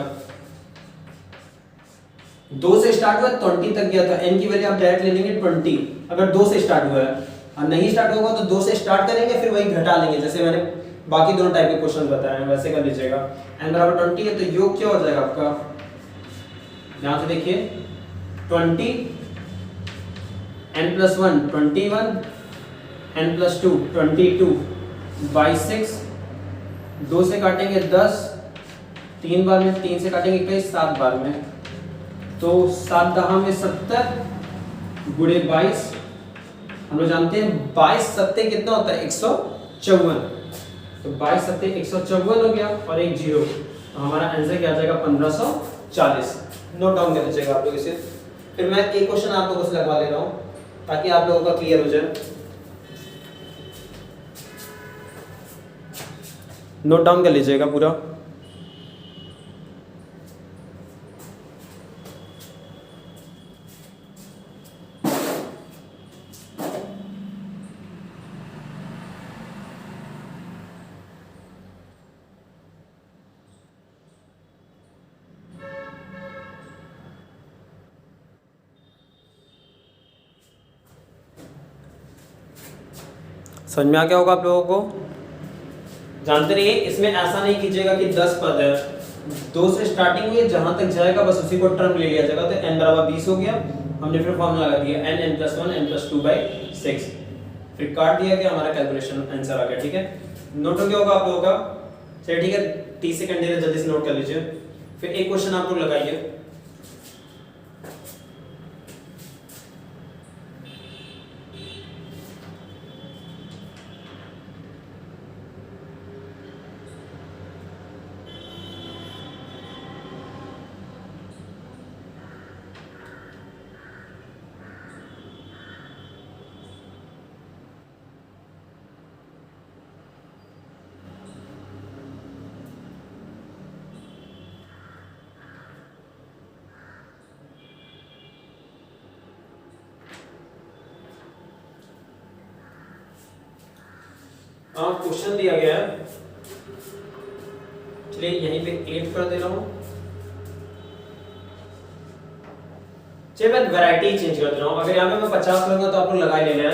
2 से स्टार्ट हुआ 20 तक गया था, n की वैल्यू आप डायरेक्ट ले लेंगे 20 अगर 2 से स्टार्ट हुआ है, और नहीं स्टार्ट होगा तो 2 से स्टार्ट करेंगे फिर वही घटा लेंगे, जैसे मैंने बाकी दोनों टाइप के क्वेश्चन बताए हैं वैसे कर लीजिएगा। n बराबर 20 है तो योग क्या हो जाएगा आपका, यहां से देखिए 20 n plus 1 21 n plus 2 22 by 6, 2 से काटेंगे 10, 3 बार में, 3 से काटेंगे 21, 7 बार में, तो 7 दहा में 70 गुणे 22, हम लोग जानते हैं 22 सत्ते कितना होता है 154, तो 22 सत्ते 154 हो गया और एक जीरो, तो हमारा आंसर क्या आ जाएगा 1540। नोट डाउन कर लीजिएगा आप लोग इसे। फिर मैं एक क्वेश्चन आप लोगों से लगवा ले रहा हूं ताकि आप लोगों का क्लियर हो जाए। नोट डाउन कर लीजिएगा पूरा। समझ में आ गया होगा आप लोगों को? जानते रहिए इसमें ऐसा नहीं कीजिएगा कि 10 पद है, 2 से स्टार्टिंग हुई, जहां तक जाएगा बस उसी को टर्म ले लिया जाएगा। तो n बराबर 20 हो गया, हमने फिर फॉर्मूला लगा दिया n n plus 1 n plus 2 by 6, फिर काट दिया गया, हमारा कैलकुलेशन आंसर आ गया। ठीक है? नोट हो गया होगा आप लोगों का? चलिए ठीक है, 30 सेकंड दे रहे, जल्दी से नोट कर लीजिए। फिर एक क्वेश्चन आप लोग लगाइए। क्वेश्चन दिया गया है, चलिए यहीं पे 8 कर दे रहा हूं। चलिए मैं वैरायटी चेंज कर दे रहा हूं, अगर यहाँ पे मैं 50 करूंगा तो आप लोग लगा ले लेना,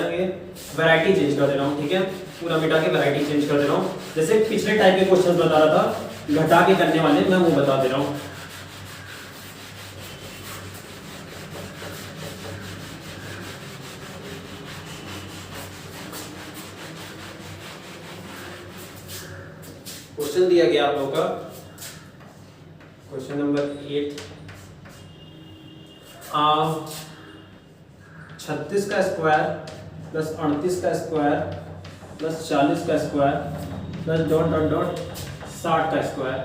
वैरायटी चेंज कर दे रहा हूं। ठीक है? पूरा मिटा के वैरायटी चेंज कर दे रहा हूं, जैसे पिछले टाइप के क्वेश्चन बता रहा था घटा के करने वाले, मैं वो बता दे रहा हूं। क्वेश्चन दिया गया आप लोगों का, क्वेश्चन नंबर 8, 36 का स्क्वायर प्लस 38 का स्क्वायर प्लस 40 का square plus dot dot dot 60 का स्क्वायर,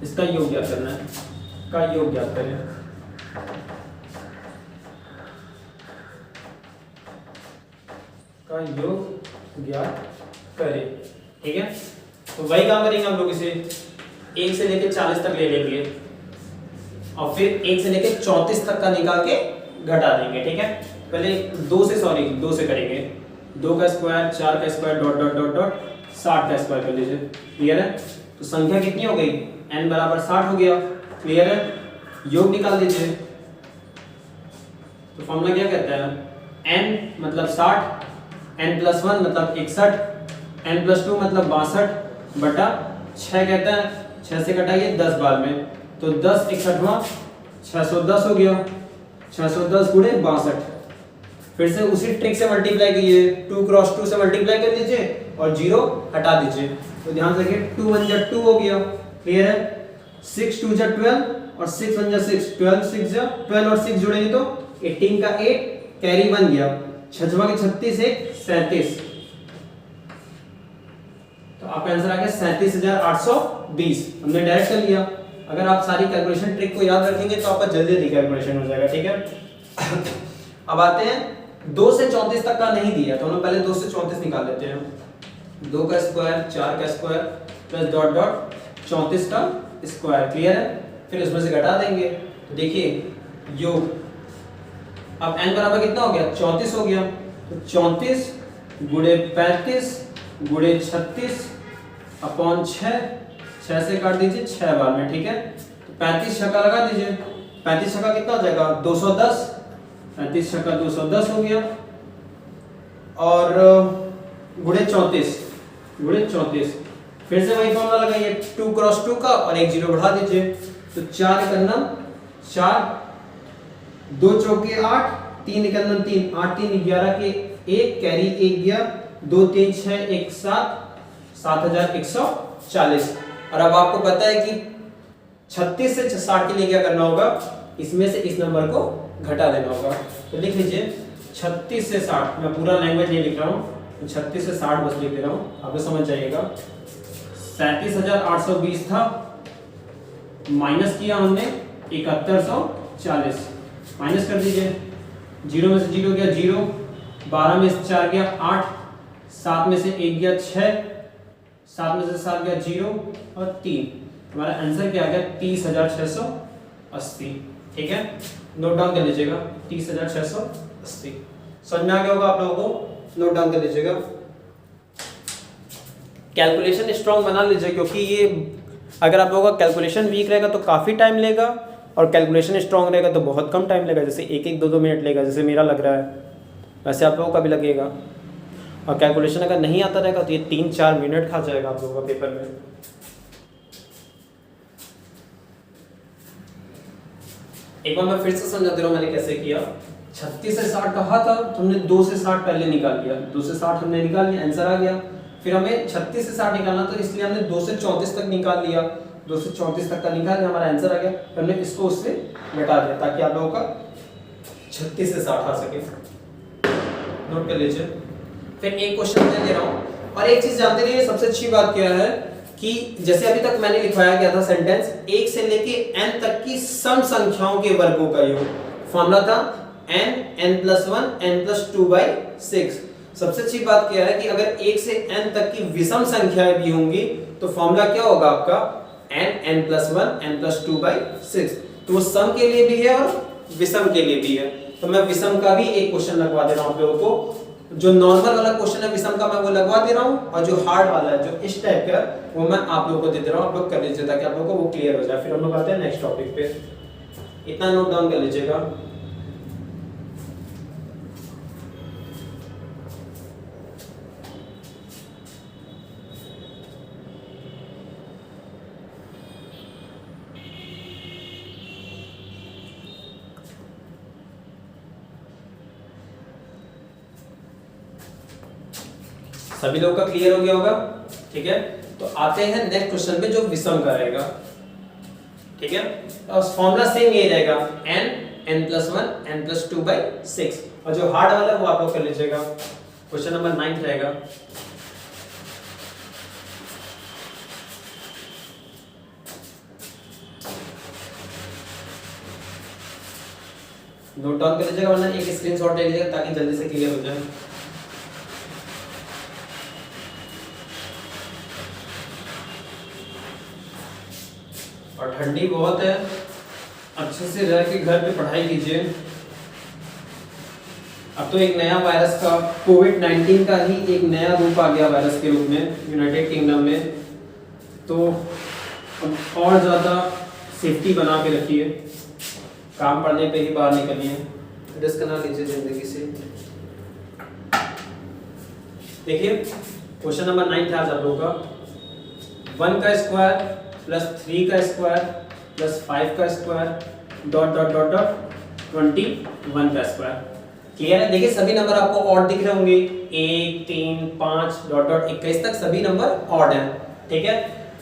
इसका योग ज्ञात करना है, का योग ज्ञात करें। का योग ज्ञात करें। ठीक है? तो वही काम करेंगे हम लोग, इसे 1 से लेकर 40 तक ले लेंगे और फिर 1 से लेकर 34 तक का निकाल के घटा देंगे। ठीक है? पहले 2 से करेंगे, 2 का स्क्वायर, 4 का square dot dot dot dot 60 का स्क्वायर कर लीजिए। क्लियर है? तो संख्या कितनी हो गई, n बराबर 60 हो गया। क्लियर है? योग निकाल दीजिए। तो फॉर्मूला क्या कहता है, n मतलब 60, n प्लस 1 मतलब 61, n प्लस 2 मतलब 62 बटा 6 कहता है, 6 से घटाइए 10 बार में, तो 10 61वां 610 हो गया, 610 गुणे 62। फिर से उसी ट्रिक से मल्टीप्लाई कीजिए, 2 क्रॉस 2 से मल्टीप्लाई कर लीजिए और 0 हटा दीजिए। तो ध्यान से रखिए 2 1 जा 2 हो गया। क्लियर है? 6 2 जा 12 और 6 1 जा 6, 12 6 जा 12 और 6 जुड़ेंगे तो 18 का 8 कैरी 1 गया, 6 के 36 1 37, तो आपका आंसर आ गया 37,820। हमने डायरेक्ट कर लिया। अगर आप सारी कैलकुलेशन ट्रिक को याद रखेंगे तो आपका जल्दी जल्दी कैलकुलेशन हो जाएगा, ठीक है। अब आते हैं 2 से 34 तक का नहीं दिया तो हम पहले 2 से 34 निकाल लेते हैं। 2 का स्क्वायर, 4 का स्क्वायर प्लस डॉट डॉट 34 का स्क्वायर, क्लियर है। फिर उसमें से घटा देंगे तो देखिए योग, अब n बराबर कितना हो गया, 34 हो गया। तो 34 गुणे 35 गुणे 36 अपॉन 6, 6 से काट दीजिए 6 बार में, ठीक है। तो 35 छक्का लगा दीजिए, 35 छक्का कितना हो जाएगा 210, 35 छक्का 210 हो गया। और गुणे 34 फिर से वही फॉर्मूला लगाइए 2 क्रॉस 2 का और एक जीरो बढ़ा दीजिए। तो 4 एकन्ना 4, 2 चौके 8, 3 एकन्ना 3, 8 3 11 के 1 कैरी 1 गया, 2 3 6 1 7, 7140। और अब आपको पता है कि 36 से 60 के लिए क्या करना होगा, इसमें से इस नंबर को घटा देना होगा। तो लिख लीजिए 36 से 60, मैं पूरा लैंग्वेज नहीं लिख रहा हूँ, 36 से 60 बस लिख दे रहा हूँ, आपको समझ जाइएगा। 37,820 था, माइनस किया हमने 7140, माइनस कर दीजिए। 0 में से 0 गया 0, 12 में से 4 गया 8, 7 में से 1 गया 6, 7 में से 7 गया 0 और 3। हमारा आंसर क्या आ गया 30,680, ठीक है। नोट डाउन कर लीजिएगा 30,680। समझ में आ गया होगा आप लोगों को, नोट डाउन कर लीजिएगा। कैलकुलेशन स्ट्रॉन्ग बना लीजिए, क्योंकि ये अगर आप लोगों का कैलकुलेशन वीक रहेगा तो काफ़ी टाइम लेगा, और कैलकुलेशन स्ट्रॉन्ग रहेगा तो बहुत कम टाइम लेगा, जैसे 1-1 2-2 मिनट लेगा, जैसे मेरा लग रहा है वैसे आप लोगों का भी लगेगा। और कैलकुलेशन अगर नहीं आता रहेगा तो ये 3-4 मिनट खा जाएगा आप लोगों का पेपर में। एक बार मैं फिर से समझा दे रहा हूँ मैंने कैसे किया। 36 से 60 कहा था, तुमने 2 से 60 पहले निकाल लिया, 2 से 60 हमने निकाल लिया, आंसर आ गया। फिर हमें 36 से 60 निकालना, तो इसलिए हमने 2 से 34 तक निकाल लिया, 2 से 34 तक का निकाल लिया, हमारा आंसर आ गया। फिर हमने इसको उससे घटा दिया ताकि आप लोगों का 36 से 60 आ सके। नोट कर लीजिए। फिर एक क्वेश्चन मैं दे रहा हूँ, और एक चीज जानते रहिए, सबसे अच्छी बात क्या है कि जैसे अभी तक मैंने लिखवाया गया था सेंटेंस, 1 से लेके n तक की सम संख्याओं के वर्गों का योग। फॉर्मूला था n, n+1, n+2/6। सबसे अच्छी बात क्या है कि अगर 1 से n तक की विषम संख्याएं भी होंगी तो फॉर्मूला क्या होगा आपका n, n+1, n+2/6। तो वो सम के लिए भी है और विषम के लिए भी है। तो मैं विषम का भी एक क्वेश्चन लगवा दे रहा हूं आप लोगों को। जो नॉर्मल वाला क्वेश्चन है विषम का मैं वो लगवा दे रहा हूं, और जो हार्ड वाला है जो इस टाइप का वो मैं आप लोगों को दे रहा हूं, आप लोग कर लीजिए ताकि आप लोगों को वो क्लियर हो जाए। फिर हम लोग आते हैं नेक्स्ट टॉपिक पे। इतना नोट डाउन कर लीजिएगा। सभी लोग का क्लियर हो गया होगा, ठीक है। तो आते हैं नेक्स्ट क्वेश्चन पे जो विषम का रहेगा, ठीक है। तो फॉर्मूला सेम ये रहेगा n, n+1, n+2/6, और जो हार्ड वाला है वो आप लोग कर लीजिएगा। क्वेश्चन नंबर 9 रहेगा। नोट डाउन कर लीजिएगा, वरना एक स्क्रीनशॉट ले लीजिएगा ताकि जल्दी से क्लियर हो जाए। और ठंडी बहुत है, अच्छे से रह के घर पे पढ़ाई कीजिए। अब तो एक नया वायरस का कोविड-19 का ही एक नया रूप आ गया वायरस के रूप में यूनाइटेड किंगडम में। तो अब और ज़्यादा सेफ्टी बना के रखिए, काम पड़ने पे ही बाहर निकलिए, डिस्कनेक्ट लीजिए जिंदगी से। देखिए क्वेश्चन नंबर 9 था आप लोगों का 1 का स्क्वायर प्लस 3 का स्क्वायर प्लस 5 का square dot dot dot dot 21 का स्क्वायर। क्लियर है। देखिए सभी नंबर आपको ऑड दिख रहे होंगे, 1 3 5 डॉट डॉट 21 तक सभी नंबर ऑड हैं, ठीक है।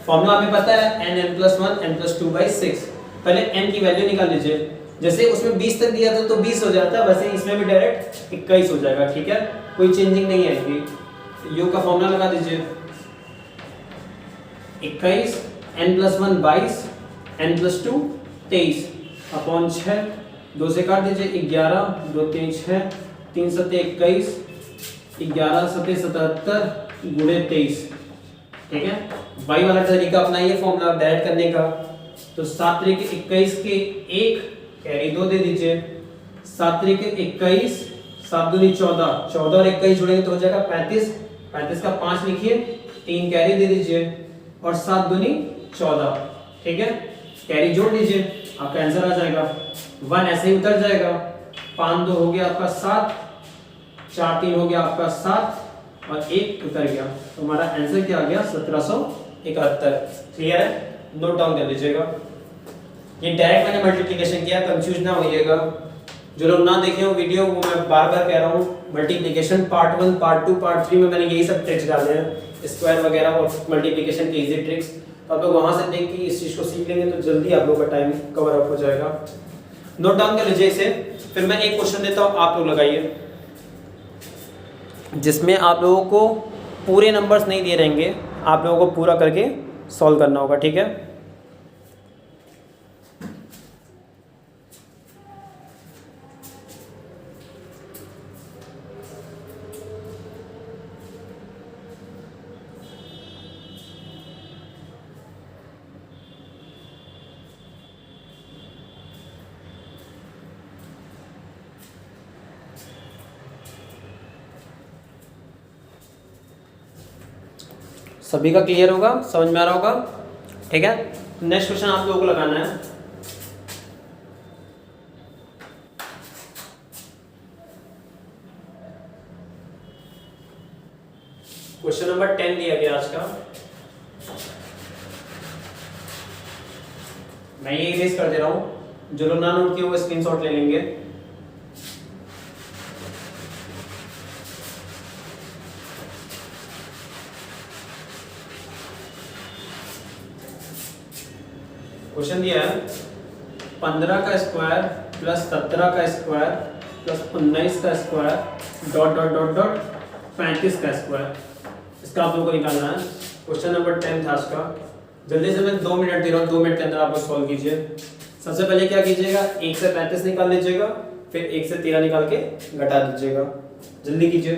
फॉर्मूला हमें पता है n, n+1, n+2/6। पहले n की वैल्यू निकाल लीजिए। जैसे उसमें 20 तक दिया था तो 20 हो जाता है, वैसे इसमें भी डायरेक्ट 21 हो जाएगा, ठीक है। कोई चेंजिंग नहीं आएगी। योग का फॉर्मूला लगा दीजिए 21, n+1 22, n+2 23 अपॉन 6, 2 से काट दीजिए 11, 2 3 6, 3 7 21, 11 7 77 गुणे 23। ठीक है, y वाला तरीका अपनाइए फॉर्मूला डायरेक्ट करने का। तो 7 3 के 21 के 1 कैरी 2 दे दीजिए, 7 3 के 21, 7 दूनी 14, 14 और 21 जुड़ेंगे तो हो जाएगा 35, 35 का 5 लिखिए, 3 कैरी दे दीजिए और 7 दूनी 14। ठीक है, कैरी जोड़ दीजिए, आपका आंसर आ जाएगा। 1 ऐसे ही उतर जाएगा, 5 2 हो गया आपका 7, 4 3 हो गया आपका 7 और 1 उतर गया, तो हमारा आंसर क्या आ गया 1771। क्लियर है, नोट डाउन कर लीजिएगा। ये डायरेक्ट मैंने मल्टीप्लिकेशन किया, कंफ्यूज ना होइएगा। जो लोग ना देखे हो वीडियो, वो मैं बार बार कह रहा हूँ, मल्टीप्लिकेशन पार्ट 1 पार्ट 2 पार्ट 3 में मैंने यही सब ट्रिक्स डाले हैं, स्क्वायर वगैरह और मल्टीप्लिकेशन के इजी ट्रिक्स। तो आप लोग वहाँ से देख के इस चीज़ को सीख लेंगे तो जल्दी आप लोगों का टाइम कवर अप हो जाएगा। नोट डाउन कर लीजिए इसे, फिर मैं एक क्वेश्चन देता हूँ, आप लोग लगाइए, जिसमें आप लोगों को पूरे नंबर्स नहीं दिए रहेंगे, आप लोगों को पूरा करके सॉल्व करना होगा। ठीक है, सभी का क्लियर होगा, समझ में आ रहा होगा। ठीक है, नेक्स्ट क्वेश्चन आप लोगों को लगाना है। क्वेश्चन नंबर 10 दिया गया आज का, मैं ये इरेज कर दे रहा हूं, जो लोग ना नोट किए वो स्क्रीनशॉट ले लेंगे। क्वेश्चन दिया है 15 का स्क्वायर प्लस 17 का स्क्वायर प्लस 19 का square dot dot dot dot 35 का स्क्वायर। इसका आप लोगों को निकालना है। क्वेश्चन नंबर 10 था इसका। जल्दी से मैं 2 मिनट दे रहा हूँ, 2 मिनट के अंदर आप लोग सॉल्व कीजिए। सबसे पहले क्या कीजिएगा, 1 से 35 निकाल लीजिएगा, फिर 1 से 13 निकाल के घटा दीजिएगा। जल्दी कीजिए।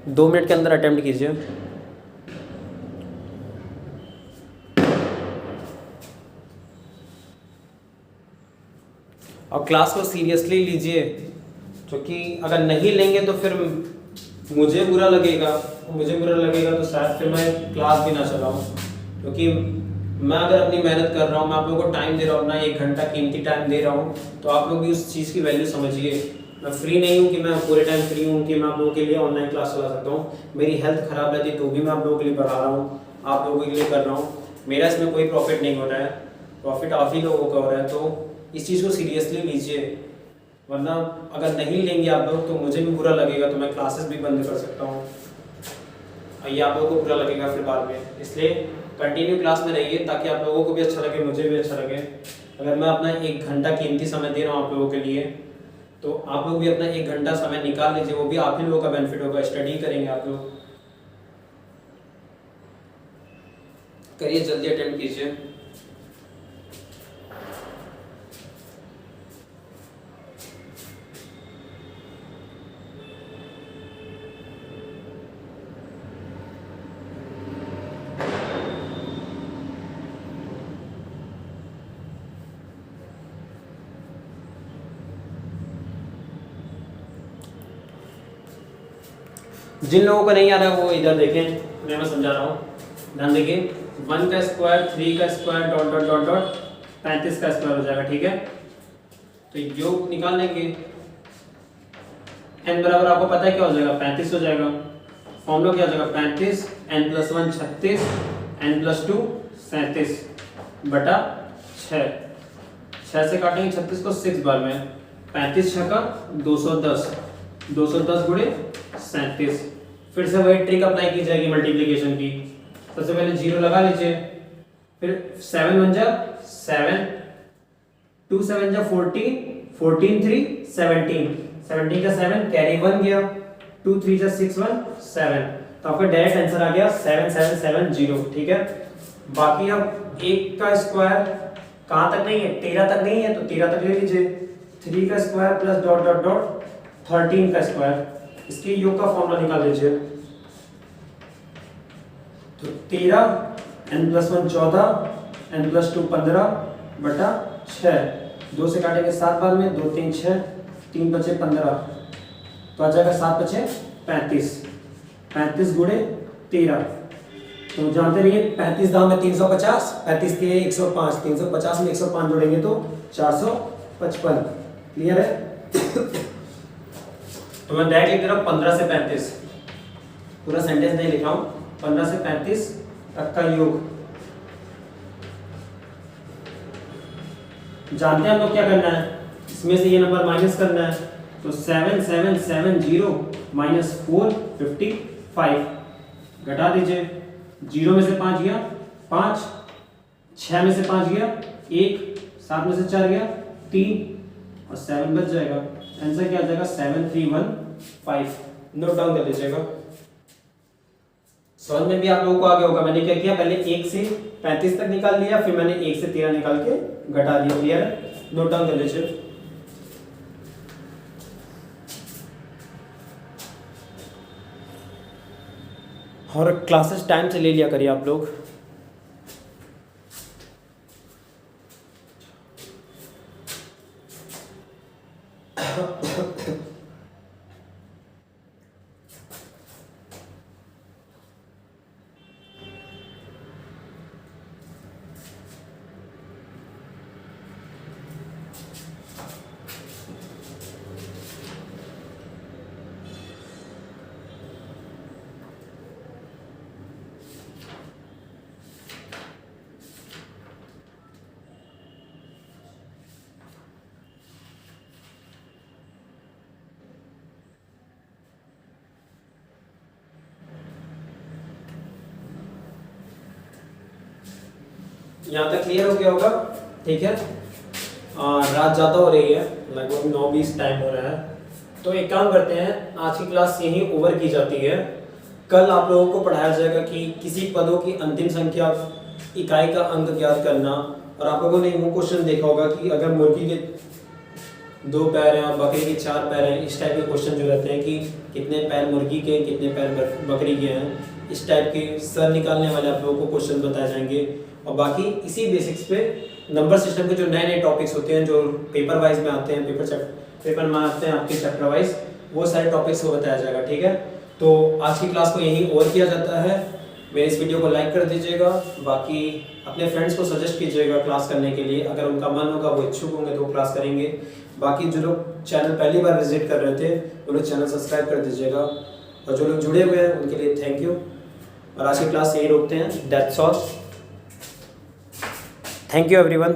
दो मिनट के अंदर अटेम्प्ट कीजिए। और क्लास को सीरियसली लीजिए, क्योंकि अगर नहीं लेंगे तो फिर मुझे बुरा लगेगा, तो शायद फिर मैं क्लास भी ना चलाऊं। क्योंकि मैं अगर अपनी मेहनत कर रहा हूँ, मैं आप लोगों को टाइम दे रहा हूँ ना, 1 घंटा कीमती टाइम दे रहा हूँ, तो आप लोग भी उस चीज़ की वैल्यू समझिए। मैं फ्री नहीं हूँ कि मैं पूरे टाइम फ्री हूँ कि मैं आप लोगों के लिए ऑनलाइन क्लास चला सकता हूँ। मेरी हेल्थ ख़राब रहती तो भी मैं आप लोगों के लिए पढ़ा रहा हूँ, आप लोगों के लिए कर रहा हूँ। मेरा इसमें कोई प्रॉफिट नहीं हो रहा है, प्रॉफिट आप ही लोगों का हो रहा है। तो इस चीज़ को सीरियसली लीजिए, वरना अगर नहीं लेंगे आप लोग तो मुझे भी बुरा लगेगा, तो मैं क्लासेस भी बंद कर सकता हूँ। ये आप लोगों को बुरा लगेगा फिर बाद में। इसलिए कंटिन्यू क्लास में रहिए, ताकि आप लोगों को भी अच्छा लगे, मुझे भी अच्छा लगे। अगर मैं अपना 1 घंटा कीमती समय दे रहा हूँ आप लोगों के लिए, तो आप लोग भी अपना 1 घंटा समय निकाल लीजिए, वो भी आप ही लोगों का बेनिफिट होगा। स्टडी करेंगे आप लोग। करिए, जल्दी अटेंड कीजिए। जिन लोगों को नहीं आ रहा है वो इधर देखें, मैं समझा रहा हूँ, ध्यान देखिए। 1 का स्क्वायर, 3 का square dot dot dot dot 35 का स्क्वायर हो जाएगा। ठीक है, तो योग निकाल लेंगे। n बराबर आपको पता है क्या हो जाएगा, 35 हो जाएगा। फॉर्मूला क्या हो जाएगा, 35, n+1 36, n+2 37 बटा 6। 6 से काटेंगे 36 को 6 बार में, 35 6 का 210, 210 गुणे 37। फिर से वही ट्रिक अप्लाई की जाएगी मल्टीप्लिकेशन की। सबसे पहले 0 लगा लीजिए, फिर 7 1 जा 7, 2 7 जा 14, 14 3 17, 17 का 7 कैरी 1 गया, 2 3 जा 6 1 7, तो आपका डायरेक्ट आंसर आ गया 7770। ठीक है, बाकी अब 1 का स्क्वायर कहाँ तक नहीं है, 13 तक नहीं है, तो 13 तक ले लीजिए। 3 का square plus dot dot dot 13 का स्क्वायर, इसके योग का फॉर्मूला निकाल लीजिए। तो 13 n+1 14 n+2 15 बटा 6, 2 से काटेंगे 7 बार में, 2 3 6, 3 बचे 15, तो आ जाएगा 7 बचे 35, 35 गुणे 13, तो जानते रहिए 35 दाम में 350, 35 के 105, 350 में 105 जोड़ेंगे तो 455। क्लियर है? तो मैं डायरेक्ट लिख दे रहा हूँ 15 से 35, पूरा सेंटेंस नहीं लिखा हूँ, 15 से 35 तक का योग। जानते हैं हम लोग क्या करना है, इसमें से ये नंबर माइनस करना है, तो 7770 माइनस 455 घटा दीजिए। 0 में से 5 गया 5, 6 में से 5 गया 1, 7 में से 4 गया 3 और 7 बच जाएगा। आंसर क्या आ जाएगा 7315। नोट डाउन कर लीजिएगा। समझ में भी आप लोगों को आगे होगा। मैंने क्या किया, पहले 1 से 35 तक निकाल लिया, फिर मैंने 1 से 13 निकाल के घटा दिया। क्लियर है? नोट डाउन कर लीजिए। और क्लासेस टाइम से ले लिया करिए आप लोग। यहाँ तक क्लियर हो गया होगा? ठीक है। रात ज़्यादा हो रही है, लगभग 9:20 टाइम हो रहा है, तो एक काम करते हैं, आज की क्लास यहीं ओवर की जाती है। कल आप लोगों को पढ़ाया जाएगा कि किसी पदों की अंतिम संख्या इकाई का अंक ज्ञात करना। और आप लोगों ने वो क्वेश्चन देखा होगा कि अगर मुर्गी के 2 पैर हैं और बकरी के 4 पैर हैं, इस टाइप के क्वेश्चन जो रहते हैं कि कितने पैर मुर्गी के, कितने पैर बकरी के हैं, इस टाइप के सर निकालने वाले आप लोगों को क्वेश्चन बताए जाएंगे। और बाकी इसी बेसिक्स पे नंबर सिस्टम के जो नए नए टॉपिक्स होते हैं, जो पेपर वाइज में आते हैं, पेपर में आते हैं आपके चैप्टर वाइज, वो सारे टॉपिक्स को बताया जाएगा। ठीक है, तो आज की क्लास को यहीं ओवर किया जाता है। मेरे इस वीडियो को लाइक कर दीजिएगा, बाकी अपने फ्रेंड्स को सजेस्ट कीजिएगा क्लास करने के लिए। अगर उनका मन होगा, वो इच्छुक होंगे तो वो क्लास करेंगे। बाकी जो लोग चैनल पहली बार विजिट कर रहे थे, वो लोग चैनल सब्सक्राइब कर दीजिएगा, और जो लोग जुड़े हुए हैं उनके लिए थैंक यू। और आज की क्लास यहीं रोकते हैं। That's all. Thank you everyone.